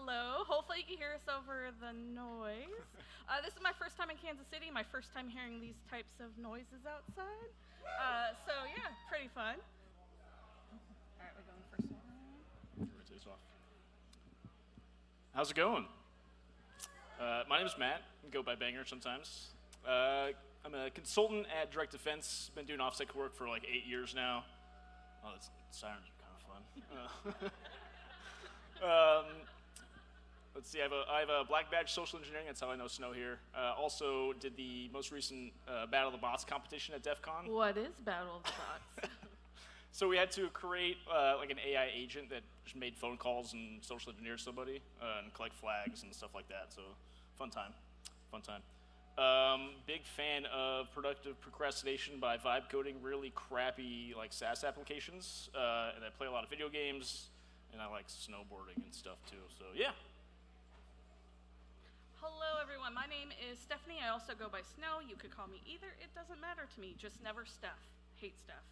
Hello. Hopefully you can hear us over the noise. This is my first time in Kansas City, my first time hearing these types of noises outside. So yeah, pretty fun. All right, we're going first one. How's it going? My name is Matt. I go by Bangert sometimes. I'm a consultant at Direct Defense. Been doing offset work for like 8 years now. Oh, that's sirens are kind of fun. Let's see. I have a black badge social engineering. That's how I know Snow here. Also did the most recent Battle of the Bots competition at DEF CON. What is Battle of the Bots? So we had to create like an AI agent that just made phone calls and social engineer somebody and collect flags and stuff like that. So fun time. Big fan of productive procrastination by vibe coding really crappy like SaaS applications. And I play a lot of video games, and I like snowboarding and stuff too. So yeah. Hello everyone, my name is Stephanie. I also go by Snow. You could call me either. It doesn't matter to me, just never Steph. Hate Steph.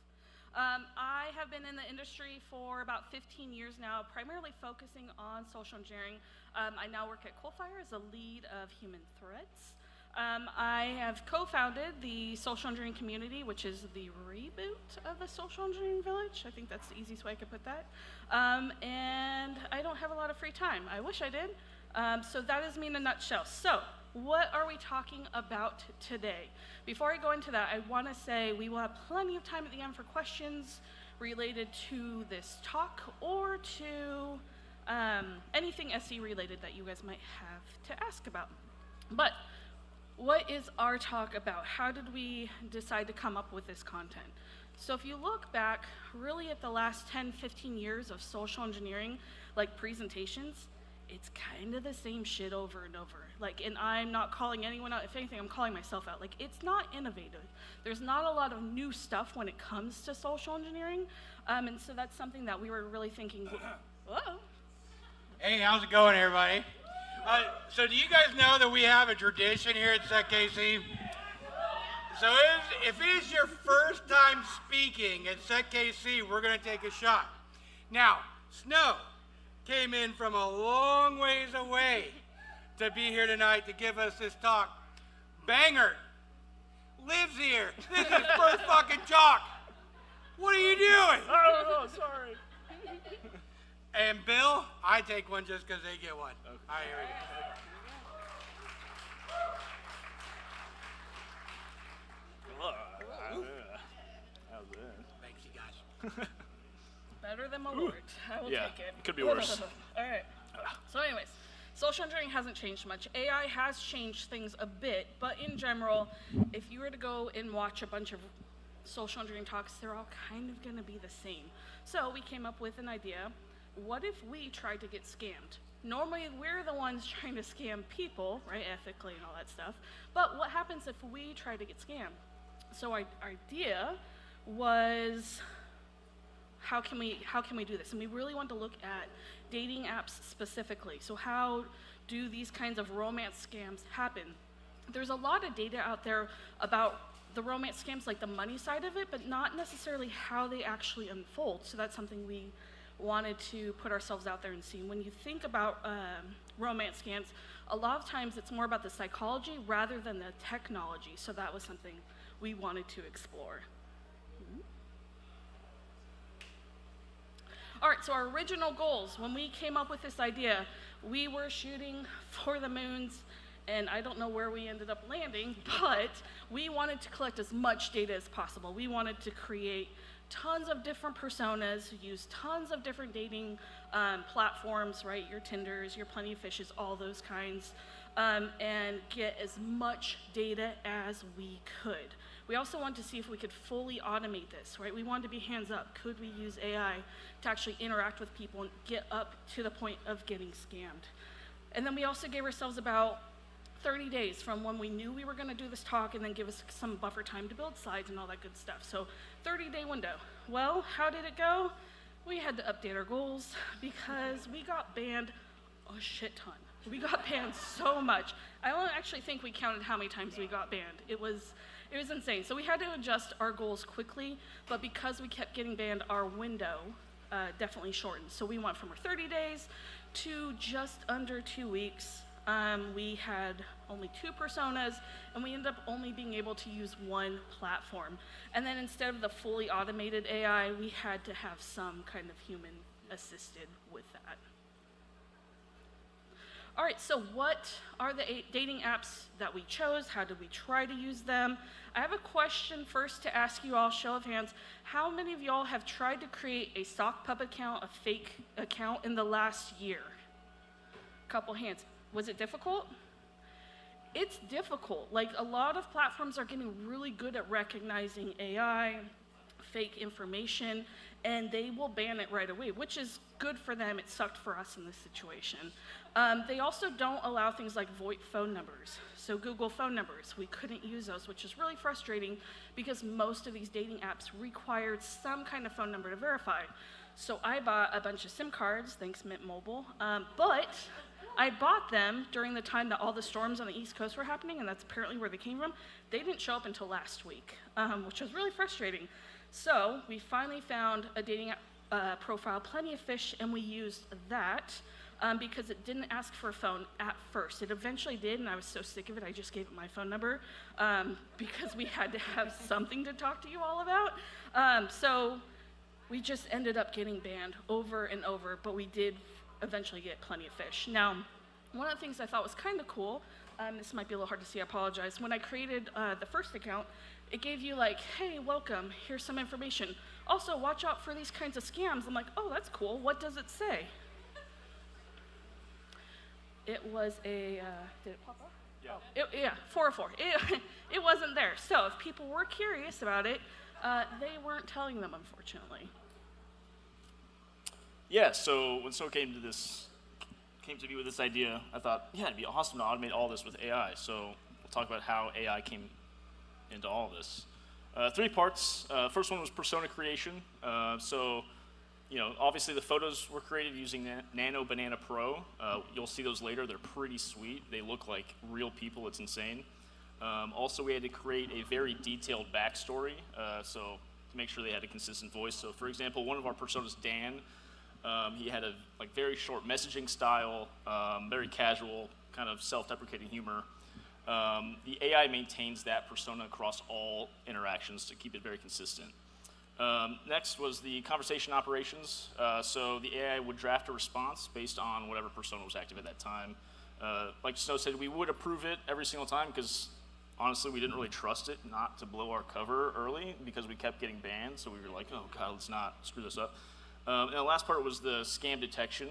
I have been in the industry for about 15 years now, primarily focusing on social engineering. I now work at Coalfire as a lead of human threats. I have co-founded the social engineering community, which is the reboot of the social engineering village. I think that's the easiest way I could put that. And I don't have a lot of free time. I wish I did. So that is me in a nutshell. So what are we talking about today? Before I go into that, I want to say we will have plenty of time at the end for questions related to this talk or to anything SE related that you guys might have to ask about. But what is our talk about? How did we decide to come up with this content? So if you look back really at the last 10, 15 years of social engineering, like presentations, it's kind of the same shit over and over. Like, and I'm not calling anyone out. If anything, I'm calling myself out. Like, it's not innovative. There's not a lot of new stuff when it comes to social engineering. And so that's something that we were really thinking, whoa. Hey, how's it going, everybody? So do you guys know that we have a tradition here at SecKC? So if it is your first time speaking at SecKC, we're going to take a shot. Now, Snow came in from a long ways away to be here tonight to give us this talk. Bangert lives here. This is his first fucking talk. What are you doing? I don't know. Sorry. And Bill, I take one just because they get one. Okay. All right, here we go. How's that? Thanks, you guys. Better than Malort. I will Yeah, take it. could be worse. All right. So anyways, social engineering hasn't changed much. AI has changed things a bit, but in general, if you were to go and watch a bunch of social engineering talks, they're all kind of going to be the same. So we came up with an idea. What if we tried to get scammed? Normally, we're the ones trying to scam people, right, ethically and all that stuff. But what happens if we try to get scammed? So our idea was, how can we do this? And we really want to look at dating apps specifically. So how do these kinds of romance scams happen? There's a lot of data out there about the romance scams, like the money side of it, but not necessarily how they actually unfold. So that's something we wanted to put ourselves out there and see. When you think about romance scams, a lot of times it's more about the psychology rather than the technology. So that was something we wanted to explore. All right, so our original goals, when we came up with this idea, we were shooting for the moons, and I don't know where we ended up landing, but we wanted to collect as much data as possible. We wanted to create tons of different personas, use tons of different dating platforms, right? Your Tinders, your Plenty of Fishes, all those kinds, and get as much data as we could. We also wanted to see if we could fully automate this, right? We wanted to be hands up. Could we use AI to actually interact with people and get up to the point of getting scammed? And then we also gave ourselves about 30 days from when we knew we were going to do this talk, and then give us some buffer time to build slides and all that good stuff. So 30-day window. Well, how did it go? We had to update our goals because we got banned a shit ton. We got banned so much. I don't actually think we counted how many times we got banned. It was insane. So we had to adjust our goals quickly, but because we kept getting banned, our window definitely shortened. So we went from our 30 days to just under 2 weeks. We had only 2 personas, and we ended up only being able to use 1 platform. And then instead of the fully automated AI, we had to have some kind of human assisted with that. All right, so what are the dating apps that we chose? How did we try to use them? I have a question first to ask you all, show of hands. How many of y'all have tried to create a sock pup account, a fake account, in the last year? Couple hands. Was it difficult? It's difficult. Like, a lot of platforms are getting really good at recognizing AI, fake information, and they will ban it right away, which is good for them. It sucked for us in this situation. They also don't allow things like VoIP phone numbers. So Google phone numbers, we couldn't use those, which is really frustrating because most of these dating apps required some kind of phone number to verify. So I bought a bunch of SIM cards, thanks Mint Mobile, but I bought them during the time that all the storms on the East Coast were happening, and that's apparently where they came from. They didn't show up until last week, which was really frustrating. So we finally found a dating app profile, Plenty of Fish, and we used that because it didn't ask for a phone at first. It eventually did, and I was so sick of it, I just gave it my phone number because we had to have something to talk to you all about. So we just ended up getting banned over and over, but we did eventually get Plenty of Fish. Now, one of the things I thought was kind of cool, this might be a little hard to see, I apologize. When I created the first account, it gave you like, hey, welcome, here's some information. Also, watch out for these kinds of scams. I'm like, oh, that's cool. What does it say? It was a, did it pop up? Yeah. Yeah, 404. It wasn't there. So if people were curious about it, they weren't telling them, unfortunately. Yeah, so when someone came to me with this idea, I thought, yeah, it'd be awesome to automate all this with AI. So we'll talk about how AI came into all of this. 3 parts. First one was persona creation. So, you know, obviously the photos were created using Nano Banana Pro. You'll see those later. They're pretty sweet. They look like real people. It's insane. Also, we had to create a very detailed backstory, so to make sure they had a consistent voice. So, for example, one of our personas, Dan, he had a very short messaging style, very casual, kind of self-deprecating humor. The AI maintains that persona across all interactions to keep it very consistent. Next was the conversation operations. So the AI would draft a response based on whatever persona was active at that time. Like Snow said, we would approve it every single time because honestly we didn't really trust it not to blow our cover early because we kept getting banned. So we were like, oh God, let's not screw this up. And the last part was the scam detection.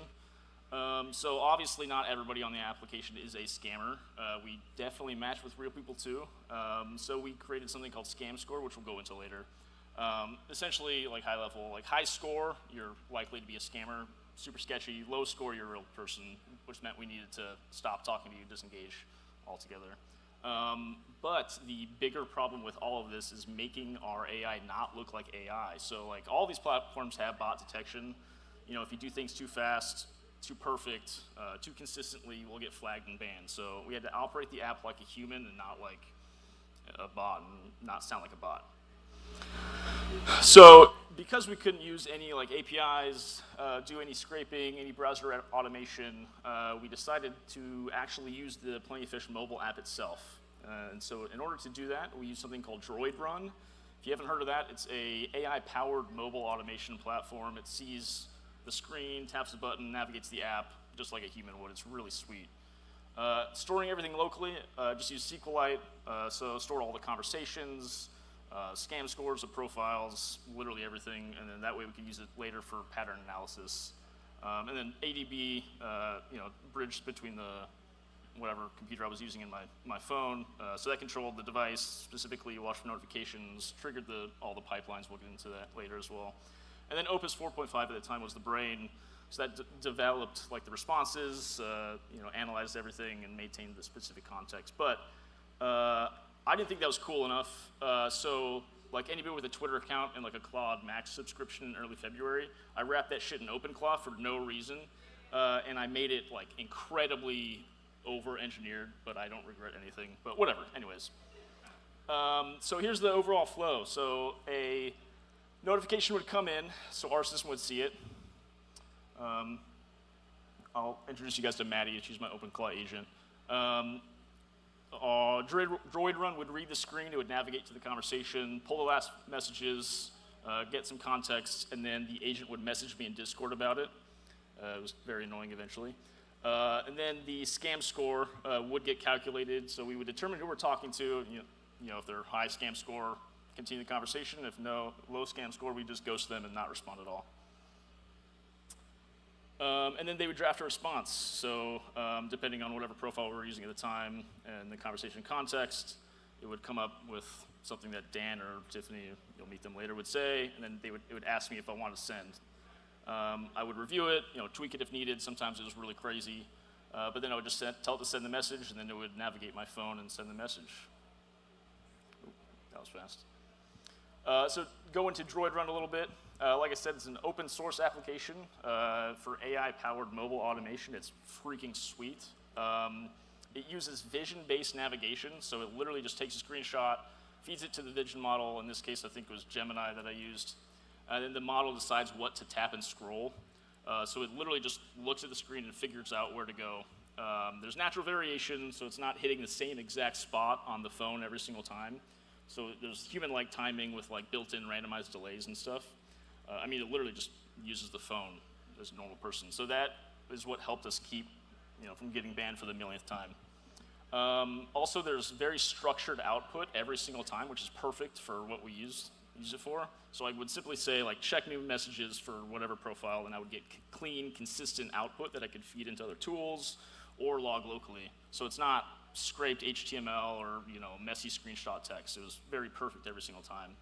So obviously not everybody on the application is a scammer. We definitely match with real people too. So we created something called Scam Score, which we'll go into later. Essentially, like high level, like high score, you're likely to be a scammer. Super sketchy. Low score, you're a real person, which meant we needed to stop talking to you, disengage altogether. But the bigger problem with all of this is making our AI not look like AI. So like all these platforms have bot detection. You know, if you do things too fast, too perfect, too consistently, we'll get flagged and banned. So we had to operate the app like a human and not like a bot and not sound like a bot. So because we couldn't use any like APIs, do any scraping, any browser automation, we decided to actually use the Plenty of Fish mobile app itself. And so in order to do that, we use something called Droid Run. If you haven't heard of that, it's a AI-powered mobile automation platform. It sees the screen, taps a button, navigates the app, just like a human would. It's really sweet. Storing everything locally, just use SQLite, so store all the conversations, scam scores of profiles, literally everything, and then that way we can use it later for pattern analysis. And then ADB, bridged between the whatever computer I was using in my phone, so that controlled the device, specifically watched for notifications, triggered all the pipelines. We'll get into that later as well. And then Opus 4.5 at the time was the brain, so that developed like the responses, analyzed everything and maintained the specific context. But I didn't think that was cool enough. So like anybody with a Twitter account and like a Claude Max subscription in early February, I wrapped that shit in OpenClaw for no reason, and I made it like incredibly over-engineered, but I don't regret anything. But whatever. Anyways, so here's the overall flow. So a notification would come in, so our system would see it. I'll introduce you guys to Maddie. She's my OpenClaw agent. Droid Run would read the screen, it would navigate to the conversation, pull the last messages, get some context, and then the agent would message me in Discord about it. It was very annoying eventually. And then the scam score would get calculated, so we would determine who we're talking to. If they're high scam score, continue the conversation. If no, low scam score, we just ghost them and not respond at all. And then they would draft a response. So depending on whatever profile we were using at the time and the conversation context, it would come up with something that Dan or Tiffany, you'll meet them later, would say, and then it would ask me if I wanted to send. I would review it, tweak it if needed. Sometimes it was really crazy. But then I would just tell it to send the message, and then it would navigate my phone and send the message. Ooh, that was fast. So go into Droid Run a little bit. Like I said, it's an open source application for AI-powered mobile automation. It's freaking sweet. It uses vision-based navigation, so it literally just takes a screenshot, feeds it to the vision model. In this case, I think it was Gemini that I used. And then the model decides what to tap and scroll. So it literally just looks at the screen and figures out where to go. There's natural variation, so it's not hitting the same exact spot on the phone every single time. So there's human-like timing with built-in randomized delays and stuff. It literally just uses the phone as a normal person. So that is what helped us keep, from getting banned for the millionth time. Also, there's very structured output every single time, which is perfect for what we use it for. So I would simply say, check new messages for whatever profile, and I would get clean, consistent output that I could feed into other tools or log locally. So it's not scraped HTML or messy screenshot text. It was very perfect every single time.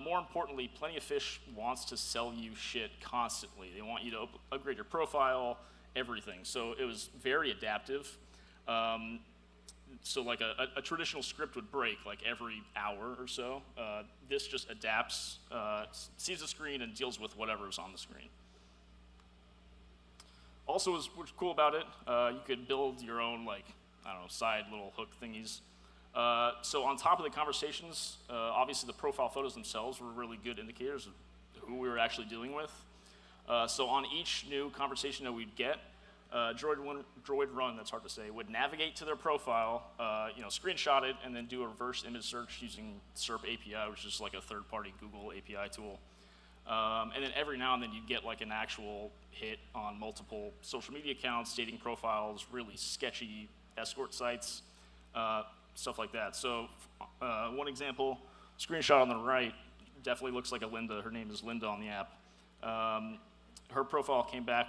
More importantly, Plenty of Fish wants to sell you shit constantly. They want you to upgrade your profile, everything. So it was very adaptive. So a traditional script would break every hour or so. This just adapts, sees the screen and deals with whatever's on the screen. Also, what's cool about it, you could build your own side little hook thingies. So on top of the conversations, obviously the profile photos themselves were really good indicators of who we were actually dealing with. So on each new conversation that we'd get, Droid Run, that's hard to say, would navigate to their profile, screenshot it, and then do a reverse image search using SERP API, which is a third-party Google API tool. And then every now and then you'd get an actual hit on multiple social media accounts, dating profiles, really sketchy escort sites, stuff like that. So one example, screenshot on the right, definitely looks like a Linda. Her name is Linda on the app. Her profile came back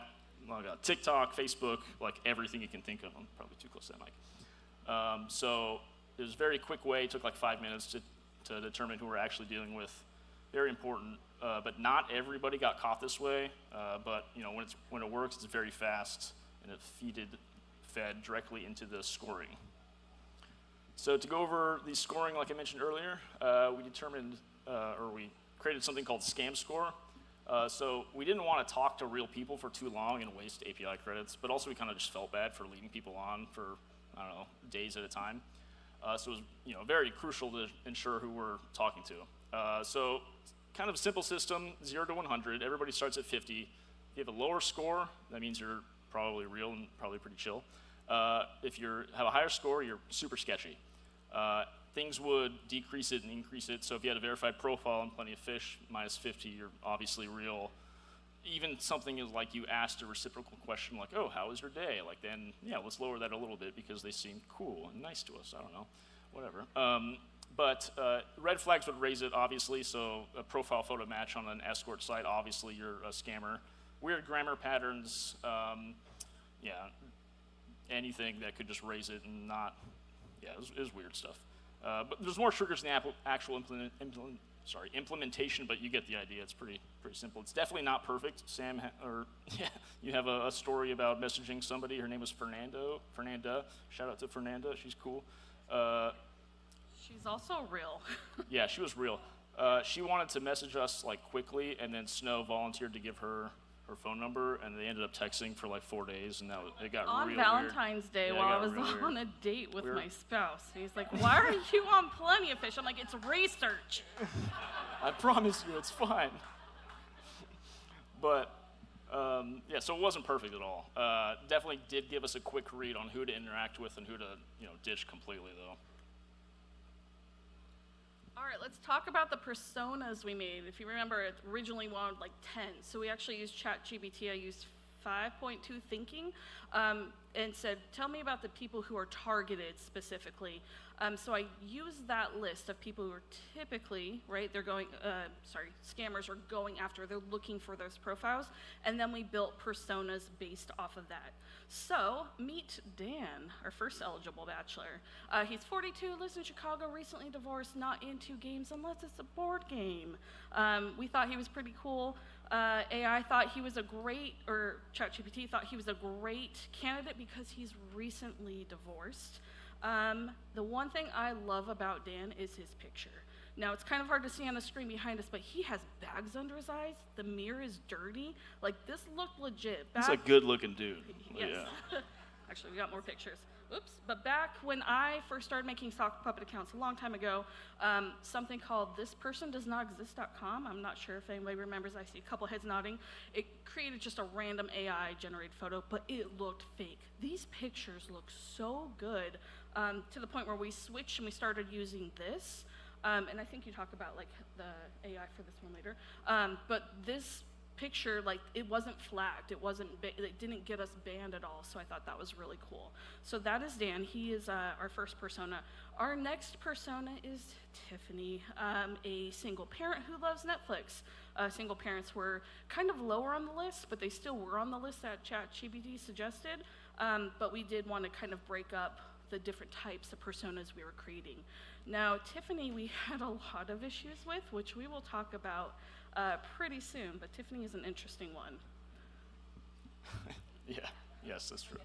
TikTok, Facebook, everything you can think of. I'm probably too close to that mic. So it was a very quick way. It took 5 minutes to determine who we're actually dealing with. Very important. But not everybody got caught this way. But when it works, it's very fast, and it fed directly into the scoring. So to go over the scoring, like I mentioned earlier, we determined, we created something called Scam Score. So we didn't want to talk to real people for too long and waste API credits, but also we kind of just felt bad for leading people on for, days at a time. So it was, very crucial to ensure who we're talking to. So kind of a simple system, 0 to 100. Everybody starts at 50. If you have a lower score, that means you're probably real and probably pretty chill. If you have a higher score, you're super sketchy. Things would decrease it and increase it. So if you had a verified profile and Plenty of Fish, minus 50, you're obviously real. Even something is you asked a reciprocal question oh, how was your day? Then, yeah, let's lower that a little bit because they seem cool and nice to us. I don't know, whatever. But red flags would raise it, obviously. So a profile photo match on an escort site, obviously you're a scammer. Weird grammar patterns, anything that could just raise it and not, it was weird stuff. But there's more triggers in the actual implementation, but you get the idea. It's pretty simple. It's definitely not perfect. You have a story about messaging somebody. Her name was Fernanda. Shout out to Fernanda. She's cool. She's also real. Yeah, she was real. She wanted to message us quickly, and then Snow volunteered to give her phone number, and they ended up texting for 4 days, and it got real weird. On Valentine's Day, Yeah, while I was on a date with my spouse, he's like, "Why are you on Plenty of Fish?" I'm like, "It's research." I promise you, it's fine. But so it wasn't perfect at all. Definitely did give us a quick read on who to interact with and who to, ditch completely, though. All right, let's talk about the personas we made. If you remember, it originally wanted like 10, so we actually used ChatGPT. I used 5.2 thinking and said, tell me about the people who are targeted specifically. So I used that list of people who are typically, right, they're going, scammers are going after, they're looking for those profiles, and then we built personas based off of that. So, meet Dan, our first eligible bachelor. He's 42, lives in Chicago, recently divorced, not into games unless it's a board game. We thought he was pretty cool. AI thought he was ChatGPT thought he was a great candidate because he's recently divorced. The one thing I love about Dan is his picture. Now, it's kind of hard to see on the screen behind us, but he has bags under his eyes. The mirror is dirty. Like, this looked legit. He's a good-looking dude. Yes. Yeah. Actually, we got more pictures. Oops. But back when I first started making sock puppet accounts a long time ago, something called thispersondoesnotexist.com. I'm not sure if anybody remembers. I see a couple heads nodding. It created just a random AI-generated photo, but it looked fake. These pictures look so good to the point where we switched and we started using this. And I think you talk about like the AI for this one later. But this picture, like, it wasn't flagged. It didn't get us banned at all. So I thought that was really cool. So that is Dan. He is our first persona. Our next persona is Tiffany, a single parent who loves Netflix. Single parents were kind of lower on the list, but they still were on the list that ChatGPT suggested. But we did want to kind of break up the different types of personas we were creating. Now, Tiffany, we had a lot of issues with, which we will talk about pretty soon, but Tiffany is an interesting one. Yes, that's true.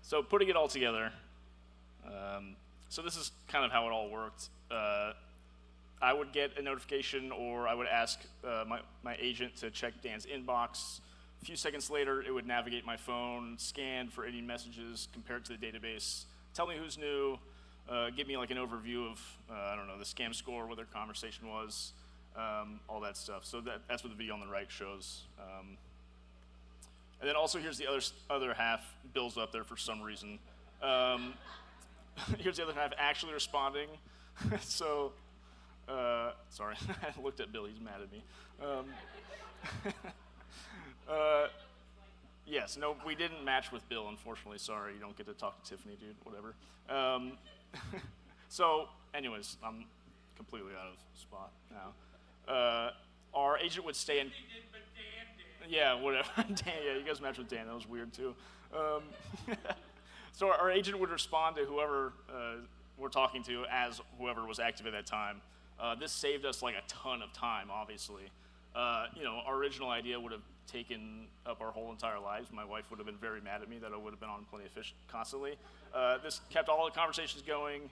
So putting it all together, so this is kind of how it all worked. I would get a notification, or I would ask my agent to check Dan's inbox. A few seconds later, it would navigate my phone, scan for any messages, compare it to the database, tell me who's new, give me like an overview of, the scam score, what their conversation was, all that stuff. So that's what the video on the right shows. And then also here's the other half, Bill's up there for some reason. Here's the other half actually responding. So, sorry, I looked at Bill, he's mad at me. Yes, no, we didn't match with Bill, unfortunately. Sorry, you don't get to talk to Tiffany, dude, whatever. So, anyways, I'm completely out of spot now. Our agent would stay in... Yeah, whatever. Dan, yeah, you guys matched with Dan. That was weird, too. So our agent would respond to whoever we're talking to as whoever was active at that time. This saved us like a ton of time, obviously. Our original idea would have taken up our whole entire lives. My wife would have been very mad at me that I would have been on Plenty of Fish constantly. This kept all the conversations going,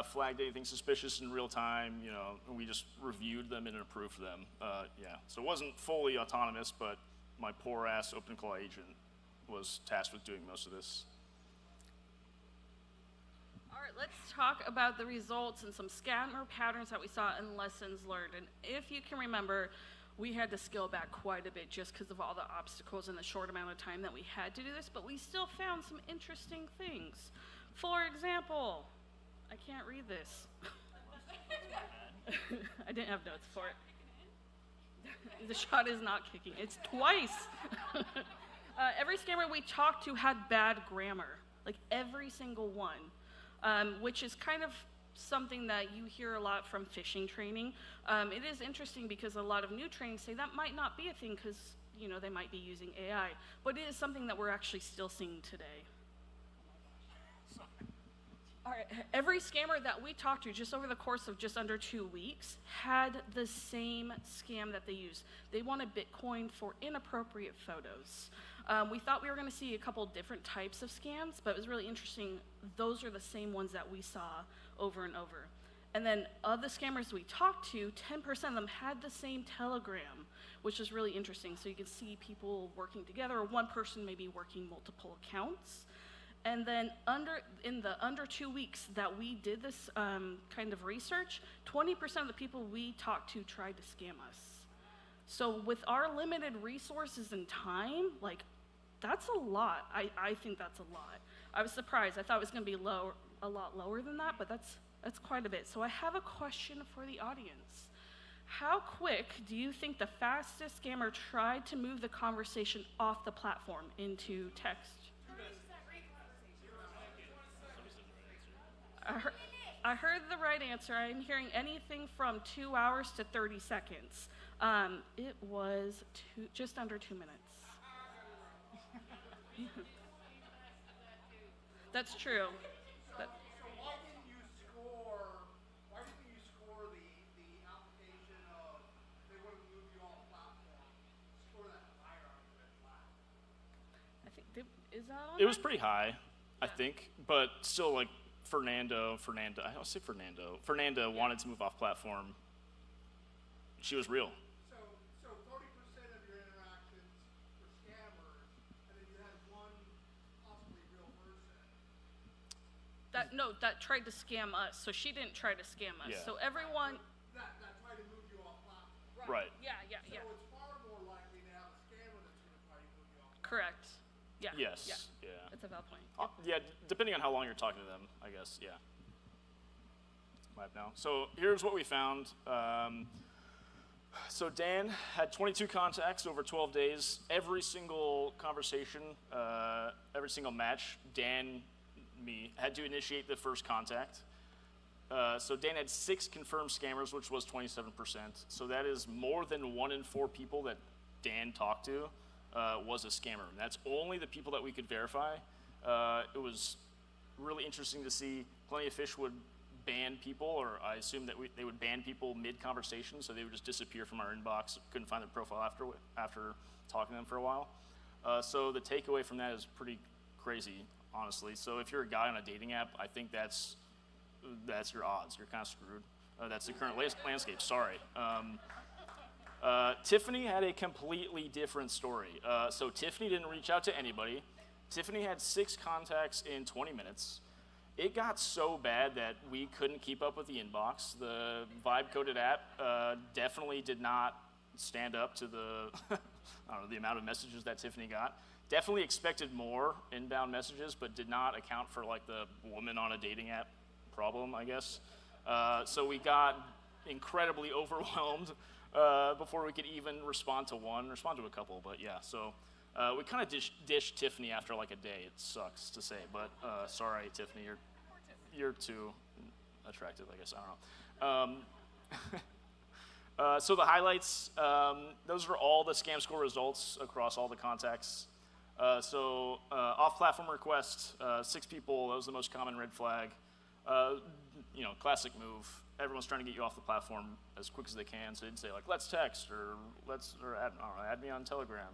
flagged anything suspicious in real time, and we just reviewed them and improved them. So it wasn't fully autonomous, but my poor ass OpenClaw agent was tasked with doing most of this. All right, let's talk about the results and some scammer patterns that we saw and lessons learned. And if you can remember, we had to scale back quite a bit just because of all the obstacles in the short amount of time that we had to do this, but we still found some interesting things. For example, I can't read this. I didn't have notes for it. The shot is not kicking. It's twice. Every scammer we talked to had bad grammar, like every single one, which is kind of something that you hear a lot from phishing training. It is interesting because a lot of new trainings say that might not be a thing because they might be using AI, but it is something that we're actually still seeing today. All right, every scammer that we talked to just over the course of just under 2 weeks had the same scam that they used. They wanted Bitcoin for inappropriate photos. We thought we were going to see a couple different types of scams, but it was really interesting. Those are the same ones that we saw over and over. And then of the scammers we talked to, 10% of them had the same Telegram, which is really interesting. So you can see people working together, or one person maybe working multiple accounts. And then in the under 2 weeks that we did this kind of research, 20% of the people we talked to tried to scam us. So with our limited resources and time, like, that's a lot. I think that's a lot. I was surprised. I thought it was going to be a lot lower than that, but that's quite a bit. So I have a question for the audience. How quick do you think the fastest scammer tried to move the conversation off the platform into text? I heard the right answer. I'm hearing anything from 2 hours to 30 seconds. It was just under 2 minutes. That's true. So why didn't you score the application of they want to move you off the platform? Score that higher on the red flag. I think is that on? It was pretty high, I think, but still, like, Fernanda wanted to move off platform. She was real. So 30% of your interactions were scammers, and then you had one possibly real person. That tried to scam us. So she didn't try to scam us. Yeah. So everyone. That tried to move you off platform. Right. Yeah. So it's far more likely to have a scammer that's going to try to move you off platform. Correct. Yeah. Yes. Yeah. Yeah. That's a valid point. Yeah, depending on how long you're talking to them, I guess. Yeah. Live now. So here's what we found. So Dan had 22 contacts over 12 days. Every single conversation, every single match, me, had to initiate the first contact. So Dan had 6 confirmed scammers, which was 27%. So that is more than 1 in 4 people that Dan talked to was a scammer. And that's only the people that we could verify. It was really interesting to see. Plenty of Fish would ban people, or I assume that they would ban people mid-conversation, so they would just disappear from our inbox. Couldn't find their profile after talking to them for a while. So the takeaway from that is pretty crazy, honestly. So if you're a guy on a dating app, I think that's your odds. You're kind of screwed. That's the current landscape. Sorry. Tiffany had a completely different story. So Tiffany didn't reach out to anybody. Tiffany had 6 contacts in 20 minutes. It got so bad that we couldn't keep up with the inbox. The vibe-coded app definitely did not stand up to the amount of messages that Tiffany got. Definitely expected more inbound messages, but did not account for, like, the woman on a dating app problem, I guess. So we got incredibly overwhelmed before we could even respond to a couple, but yeah. So we kind of dished Tiffany after like a day. It sucks to say, but sorry, Tiffany, you're too attractive, I guess. I don't know. So the highlights, those are all the scam score results across all the contacts. So off-platform request, 6 people. That was the most common red flag. Classic move. Everyone's trying to get you off the platform as quick as they can. So they'd say like, let's text, or add me on Telegram,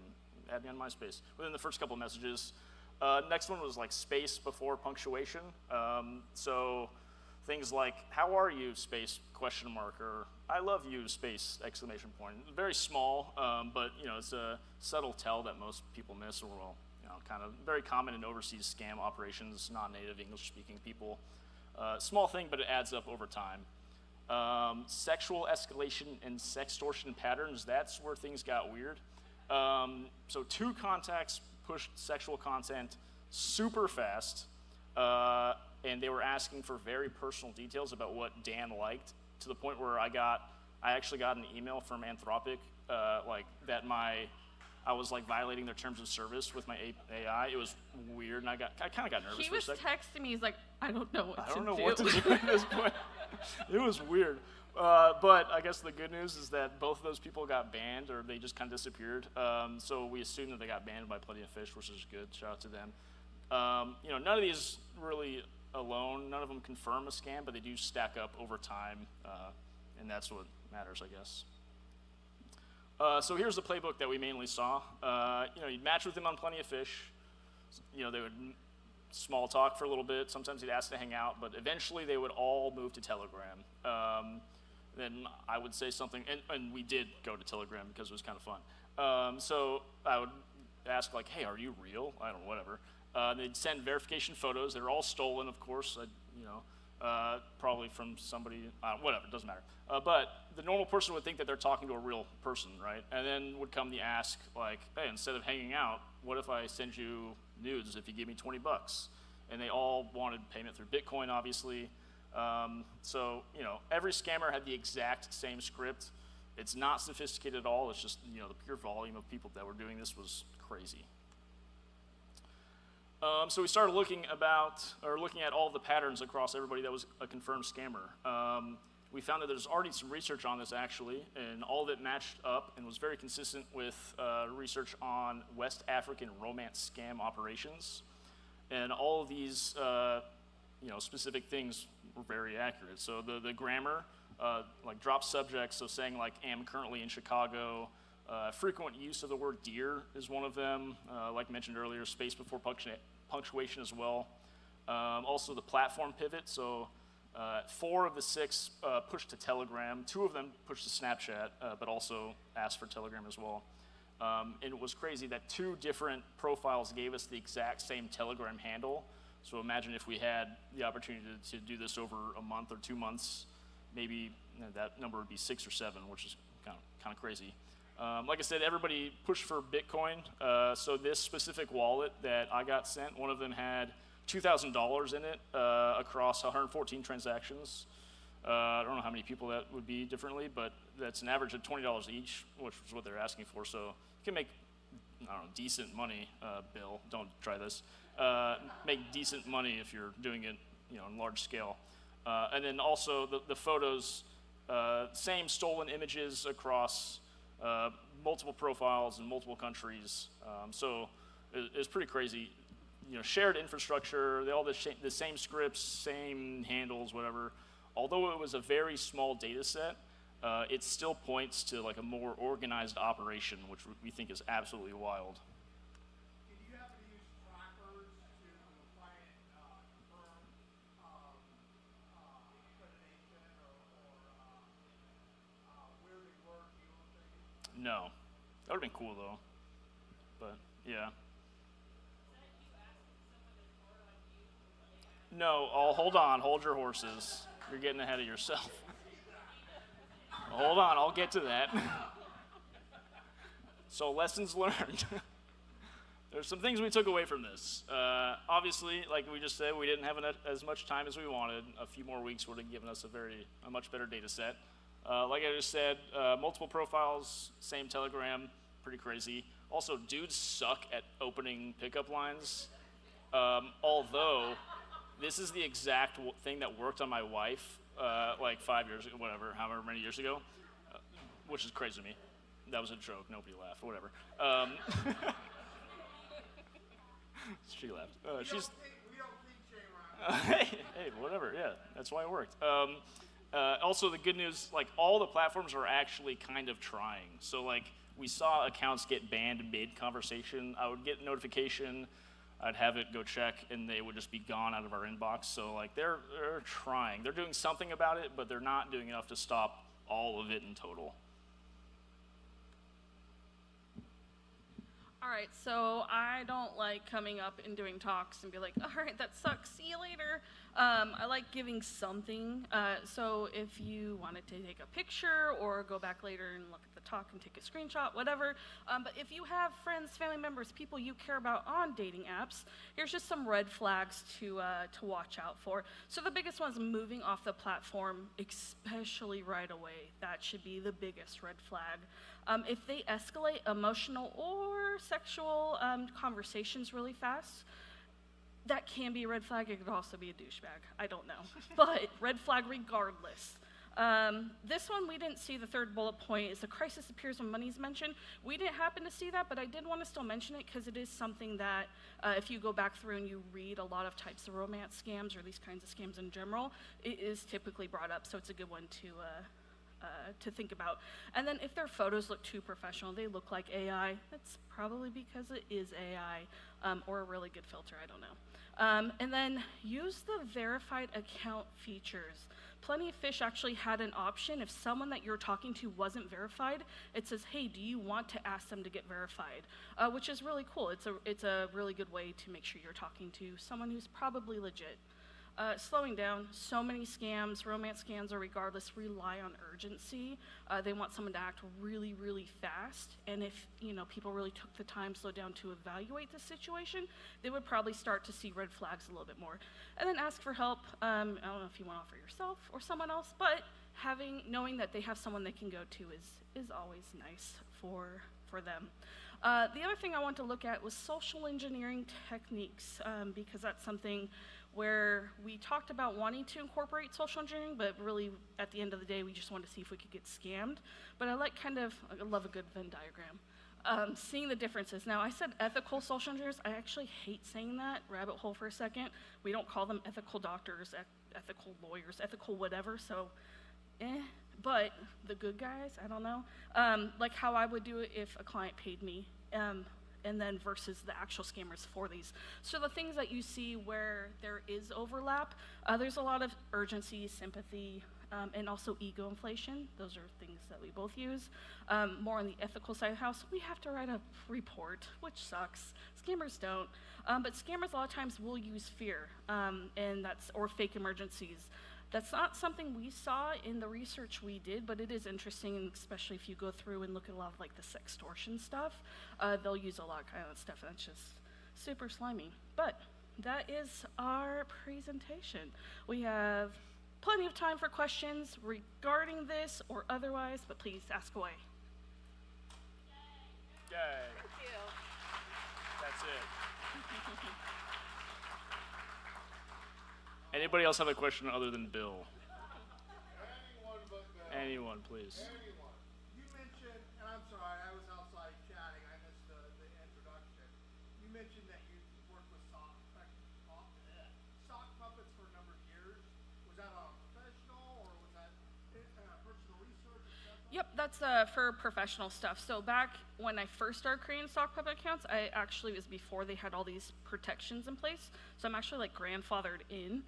add me on MySpace. Within the first couple of messages. Next one was like space before punctuation. So things like, how are you, space, question mark, or I love you, space, exclamation point. Very small, but it's a subtle tell that most people miss, or kind of very common in overseas scam operations, non-native English-speaking people. Small thing, but it adds up over time. Sexual escalation and sextortion patterns, that's where things got weird. So 2 contacts pushed sexual content super fast, and they were asking for very personal details about what Dan liked, to the point where I actually got an email from Anthropic, I was like violating their terms of service with my AI. It was weird, and I kind of got nervous He for a was second. texting me. He's like, I don't know what to do. I don't know what to do at this point. It was weird. But I guess the good news is that both of those people got banned, or they just kind of disappeared. So we assume that they got banned by Plenty of Fish, which is good. Shout out to them. None of these really alone, none of them confirm a scam, but they do stack up over time, and that's what matters, I guess. So here's the playbook that we mainly saw. You'd match with them on Plenty of Fish. They would small talk for a little bit. Sometimes they'd ask to hang out, but eventually they would all move to Telegram. Then I would say something, and we did go to Telegram because it was kind of fun. So I would ask like, hey, are you real? I don't know, whatever. They'd send verification photos. They were all stolen, of course. probably from somebody, whatever, it doesn't matter. But the normal person would think that they're talking to a real person, right? And then would come the ask, like, hey, instead of hanging out, what if I send you nudes if you give me 20 bucks? And they all wanted payment through Bitcoin, obviously. So, every scammer had the exact same script. It's not sophisticated at all. It's just, the pure volume of people that were doing this was crazy. So we started looking at all the patterns across everybody that was a confirmed scammer. We found that there's already some research on this, actually, and all of it matched up and was very consistent with research on West African romance scam operations. And all of these, specific things were very accurate. So the grammar, like drop subjects, so saying like, am currently in Chicago. Frequent use of the word dear is one of them. Like mentioned earlier, space before punctuation as well. Also the platform pivot, so 4 of the 6 pushed to Telegram. 2 of them pushed to Snapchat, but also asked for Telegram as well. And it was crazy that 2 different profiles gave us the exact same Telegram handle. So imagine if we had the opportunity to do this over a month or 2 months, maybe that number would be 6 or 7, which is kind of crazy. Like I said, everybody pushed for Bitcoin. So this specific wallet that I got sent, one of them had $2,000 in it across 114 transactions. I don't know how many people that would be differently, but that's an average of $20 each, which is what they're asking for. So you can make, decent money, Bill. Don't try this. Make decent money if you're doing it, in large scale. And then also the photos, same stolen images across multiple profiles in multiple countries. So it's pretty crazy. Shared infrastructure, they all the same scripts, same handles, whatever. Although it was a very small data set, it still points to like a more organized operation, which we think is absolutely wild. Did you have to use trackers to find confirm accreditation or where they were doing things? No. That would have been cool though. But yeah. No, hold on, hold your horses. You're getting ahead of yourself. Hold on, I'll get to that. So lessons learned. There's some things we took away from this. Obviously, like we just said, we didn't have as much time as we wanted. A few more weeks would have given us a much better data set. Like I just said, multiple profiles, same Telegram, pretty crazy. Also, dudes suck at opening pickup lines. Although, this is the exact thing that worked on my wife like 5 years ago, whatever, however many years ago, which is crazy to me. That was a joke. Nobody laughed. Whatever. She laughed. We don't think shame around. Hey, whatever. Yeah, that's why it worked. Also, the good news, like all the platforms are actually kind of trying. So, like, we saw accounts get banned mid-conversation. I would get a notification. I'd have it go check, and they would just be gone out of our inbox. So, like, they're trying. They're doing something about it, but they're not doing enough to stop all of it in total. All right, so I don't like coming up and doing talks and be like, all right, that sucks, see you later. I like giving something. So if you wanted to take a picture or go back later and look at the talk and take a screenshot, whatever. But if you have friends, family members, people you care about on dating apps, here's just some red flags to watch out for. So the biggest one is moving off the platform, especially right away. That should be the biggest red flag. If they escalate emotional or sexual conversations really fast, that can be a red flag. It could also be a douchebag. I don't know. But red flag regardless. This one, we didn't see the third bullet point, is the crisis appears when money is mentioned. We didn't happen to see that, but I did want to still mention it because it is something that if you go back through and you read a lot of types of romance scams or these kinds of scams in general, it is typically brought up, so it's a good one to think about. And then if their photos look too professional, they look like AI, that's probably because it is AI or a really good filter, I don't know. And then use the verified account features. Plenty of Fish actually had an option. If someone that you're talking to wasn't verified, it says, hey, do you want to ask them to get verified? Which is really cool. It's a really good way to make sure you're talking to someone who's probably legit. Slowing down. So many scams, romance scams, or regardless, rely on urgency. They want someone to act really, really fast. And if people really took the time, slowed down to evaluate the situation, they would probably start to see red flags a little bit more. And then ask for help. I don't know if you want to offer yourself or someone else, but knowing that they have someone they can go to is always nice for them. The other thing I want to look at was social engineering techniques, because that's something where we talked about wanting to incorporate social engineering, but really at the end of the day, we just wanted to see if we could get scammed. But I love a good Venn diagram. Seeing the differences. Now, I said ethical social engineers. I actually hate saying that, rabbit hole for a second. We don't call them ethical doctors, ethical lawyers, ethical whatever, so but the good guys, I don't know. Like how I would do it if a client paid me, and then versus the actual scammers for these. So the things that you see where there is overlap, there's a lot of urgency, sympathy, and also ego inflation. Those are things that we both use. More on the ethical side of the house, we have to write a report, which sucks. Scammers don't. But scammers a lot of times will use fear, or fake emergencies. That's not something we saw in the research we did, but it is interesting, especially if you go through and look at a lot of like the sextortion stuff. They'll use a lot of kind of stuff, and it's just super slimy. But that is our presentation. We have plenty of time for questions regarding this or otherwise, but please ask away. Yay. Thank you. That's it. Anybody else have a question other than Bill? Anyone but Bill. Anyone, please. Anyone. You mentioned, and I'm sorry, I was outside chatting. I missed the introduction. You mentioned that you worked with sock puppets for a number of years. Was that on professional, or was that personal research, etc.? Yep, that's for professional stuff. So back when I first started creating sock puppet accounts, I actually was before they had all these protections in place. So I'm actually like grandfathered in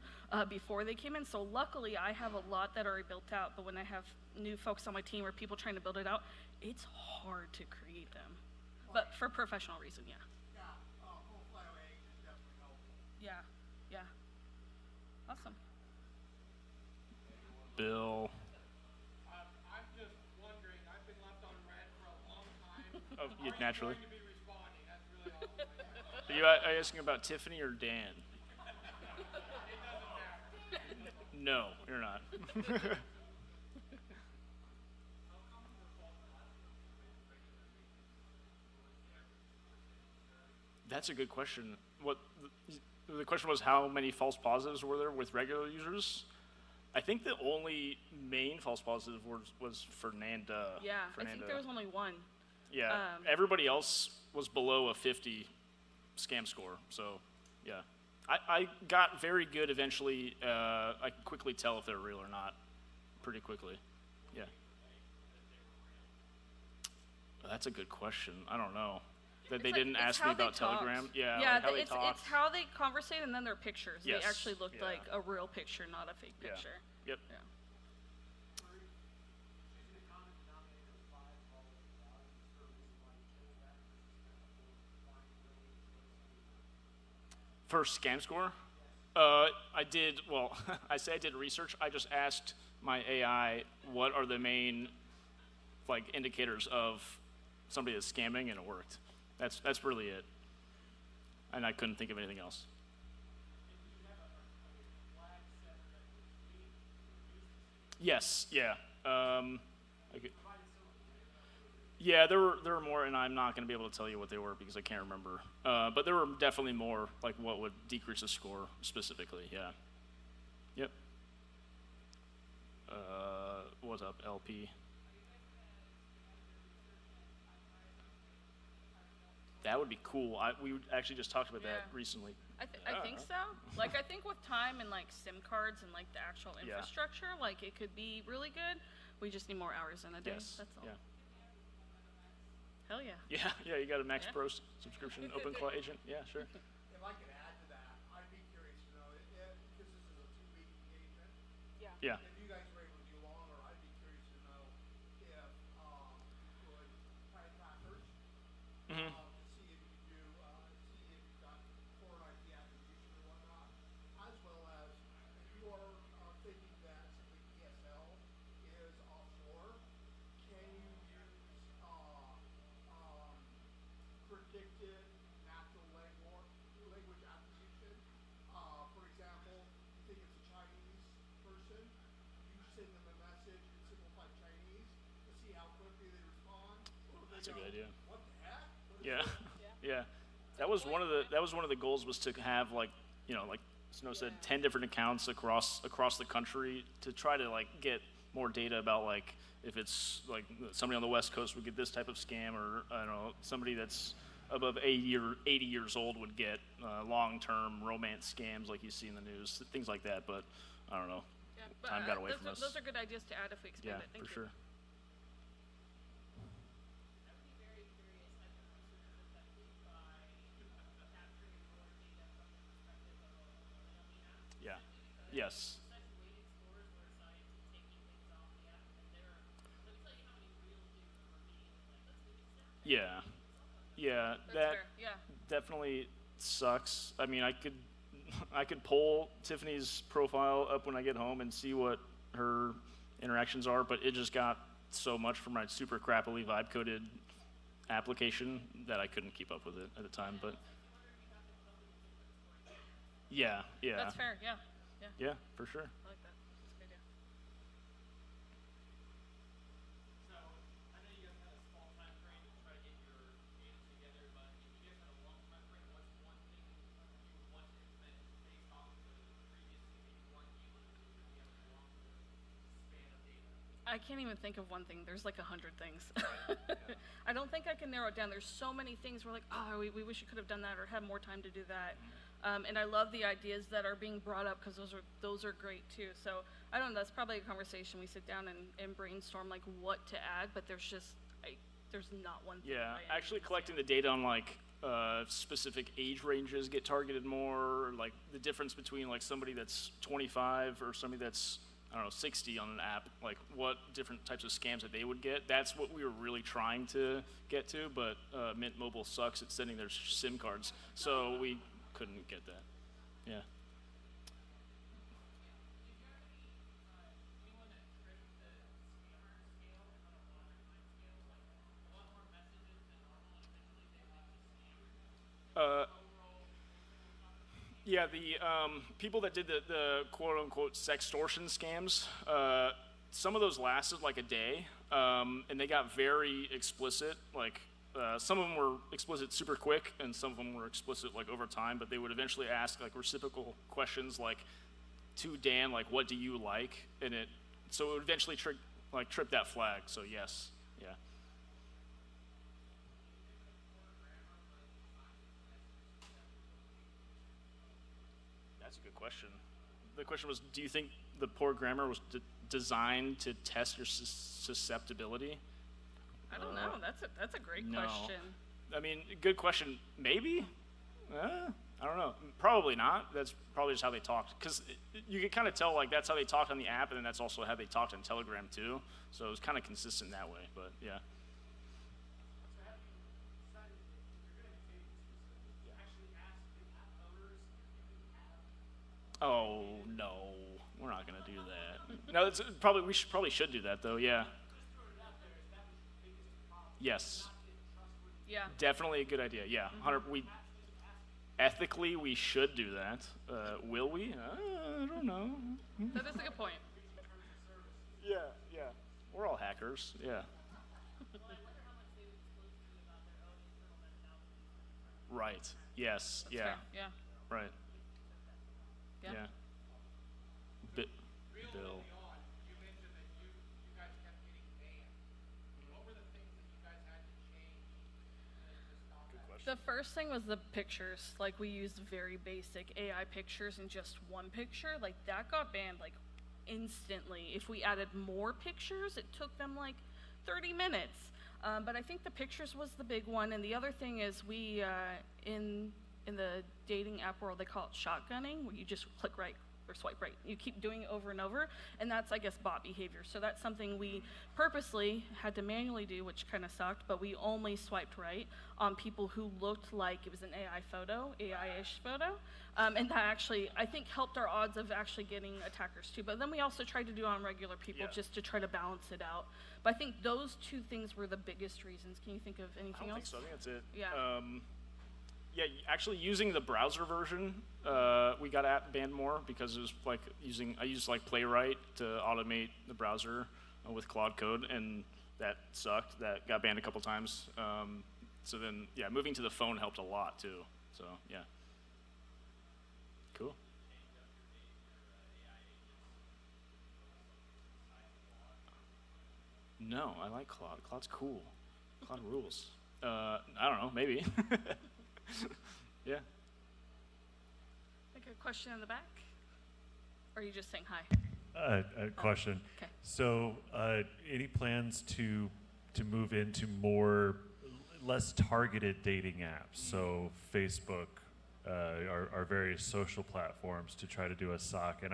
before they came in. So luckily I have a lot that are built out, but when I have new folks on my team or people trying to build it out, it's hard to create them. But for professional reason, yeah. Yeah, full flyway is definitely helpful. Yeah. Awesome. Bill. I'm just wondering, I've been left on red for a long time. Oh, Are you naturally. going to be responding? That's really awesome. Are you asking about Tiffany or Dan? No, you're not. That's a good question. The question was how many false positives were there with regular users? I think the only main false positive was Fernanda. Yeah, I think there was only one. Yeah, everybody else was below a 50 scam score. So, yeah. I got very good eventually. I could quickly tell if they're real or not, pretty quickly. Yeah. That's a good question. I don't know. That they didn't ask me about Telegram. Yeah, like how they talked. It's how they conversate and then their pictures. Yes. They actually looked like a real picture, not a fake picture. Yep. Yeah. First scam score? I did, well, I say I did research. I just asked my AI what are the main indicators of somebody that's scamming, and it worked. That's really it. And I couldn't think of anything else. Yes, yeah. Yeah, there were more, and I'm not going to be able to tell you what they were because I can't remember. But there were definitely more, what would decrease the score specifically, yeah. Yep. What's up, LP? That would be cool. We actually just talked about that recently. I think so. I think with time and SIM cards and the actual infrastructure, it could be really good. We just need more hours in a day. Yes. That's all. Yeah. Hell yeah. Yeah, you got a Max Pro subscription, Open Cloud Agent. Yeah, sure. If I could add to that, I'd be curious to know, because this is a 2-week engagement, Yeah. if you guys were able to do longer, I'd be curious to know if you could try trackers, Mm-hmm. to see if you could do, see if you've got foreign IP attribution or whatnot, as well as send them a message in simplified Chinese to see how quickly they respond. That's a good idea. What the heck? What is Yeah, this? yeah. That was one of the goals, was to have, like, you know, like Snow said, 10 different accounts across the country, to try to like get more data about, like, if it's like somebody on the West Coast would get this type of scam, or I don't know, somebody that's above 80 years old would get long-term romance scams like you see in the news, things like that. But I don't know. Yeah, but, Time got away from us. those are good ideas to add if we expand Yeah, it. Thank for you. sure. Yeah. Yes. Yeah. Yeah. That's That fair. Yeah. definitely sucks. I mean, I could pull Tiffany's profile up when I get home and see what her interactions are, but it just got so much from my super crappily vibe coded application that I couldn't keep up with it at the time. But yeah, yeah, That's fair. Yeah. Yeah. yeah, for sure. I like that. That's a good idea. So, I know you guys had a small time frame to try to get your data together, but if you guys had a long time frame, what's one thing you would want to implement based off of the previous thing that you weren't able to do if you have a longer span of data? I can't even think of one thing. There's like 100 things. I don't think I can narrow it down. There's so many things we're like, oh, we wish you could have done that or had more time to do that. And I love the ideas that are being brought up, because those are great too. So I don't know. That's probably a conversation we sit down and brainstorm, like what to add. But there's not one thing. Yeah, by any actually means. collecting the data on like specific age ranges get targeted more, or like the difference between like somebody that's 25 or somebody that's, I don't know, 60 on an app, like what different types of scams that they would get. That's what we were really trying to get to, but Mint Mobile sucks at sending their SIM cards, so we couldn't get that. Yeah. Yeah, the people that did the quote-unquote sextortion scams, some of those lasted like a day, and they got very explicit. Like, some of them were explicit super quick, and some of them were explicit like over time, but they would eventually ask like reciprocal questions like, to Dan, like, what do you like? And so it would eventually trip that flag, so yes, yeah. That's a good question. The question was, do you think the poor grammar was designed to test your susceptibility? I don't know. That's a great no. question. I mean, good question. Maybe? I don't know. Probably not. That's probably just how they talked. Because you could kind of tell, like, that's how they talked on the app, and then that's also how they talked on Telegram, too. So it was kind of consistent that way, but yeah. So have you decided if you're going to be taking specific, to actually ask the app owners if you have? Oh, no. We're not going to do that. No, it's probably, we should do that, though, yeah. Just throwing it out there, is that was your biggest problem? Yes. Not getting trustworthy. Yeah. Definitely a good idea, yeah. 100, ethically, we should do that. Will we? I don't know. That is a good point. Yeah, yeah. We're all hackers, yeah. Right, yes, That's yeah, fair. Yeah. right, Yeah. yeah. Real Bill. early on, you mentioned that you guys kept getting banned. What were the things that you guys had to change to stop that? The first thing was the pictures. Like, we used very basic AI pictures and just one picture. Like, that got banned like instantly. If we added more pictures, it took them like 30 minutes. But I think the pictures was the big one. And the other thing is we, in the dating app world, they call it shotgunning, where you just click right or swipe right. You keep doing it over and over, and that's, I guess, bot behavior. So that's something we purposely had to manually do, which kind of sucked, but we only swiped right on people who looked like it was an AI photo, AI-ish photo, and that actually, I think, helped our odds of actually getting attackers too. But then we also tried to do it on regular people, Yeah. just to try to balance it out. But I think those two things were the biggest reasons. Can you think of I anything don't else? think so, I think that's it. Yeah. yeah, actually using the browser version, we got banned more because it was like I used like Playwright to automate the browser with Claude Code, and that sucked. That got banned a couple times. So then, yeah, moving to the phone helped a lot too. So yeah, cool. No, I like Claude. Claude's cool. Claude rules. I don't know, maybe. Yeah. Like a question in the back? Or are you just saying hi? A question. Okay. So, any plans to move into less targeted dating apps? So, Facebook, our various social platforms to try to do a SOC. And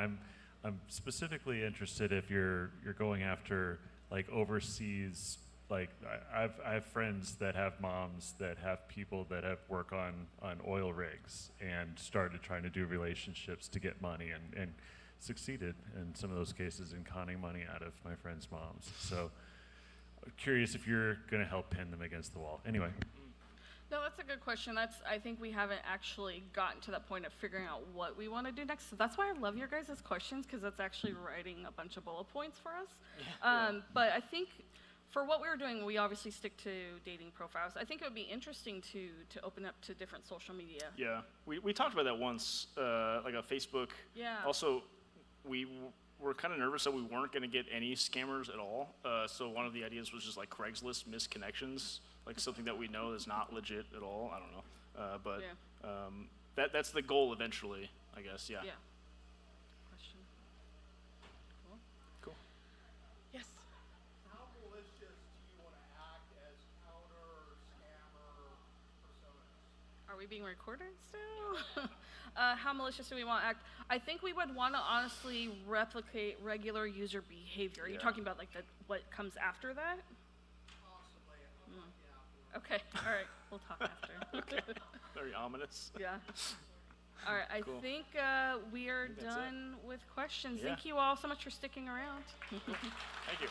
I'm specifically interested if you're going after like overseas. Like I have friends that have moms that have people that have work on oil rigs and started trying to do relationships to get money and succeeded in some of those cases in conning money out of my friends' moms. So I'm curious if you're going to help pin them against the wall. Anyway. No, that's a good question. I think we haven't actually gotten to that point of figuring out what we want to do next. So that's why I love your guys' questions, because that's actually writing a bunch of bullet points for us. But I think for what we were doing, we obviously stick to dating profiles. I think it would be interesting to open up to different social media. Yeah, we talked about that once, like on Facebook. Yeah. Also, we were kind of nervous that we weren't going to get any scammers at all. So one of the ideas was just like Craigslist misconnections, like something that we know is not legit at all. I don't know, but Yeah. that's the goal eventually, I guess. Yeah. Yeah. Question. Cool. Cool. Yes. How malicious do you want to act as counter or scammer personas? Are we being recorded still? How malicious do we want to act? I think we would want to honestly replicate regular user behavior. Are you Yeah. talking about like what comes after that? Possibly. I'll talk to you afterwards. Okay, all right, we'll talk after. Very ominous. Yeah. All right, I Cool. think we are that's it. done with questions. Yeah. Thank you all so much for sticking around. Thank you.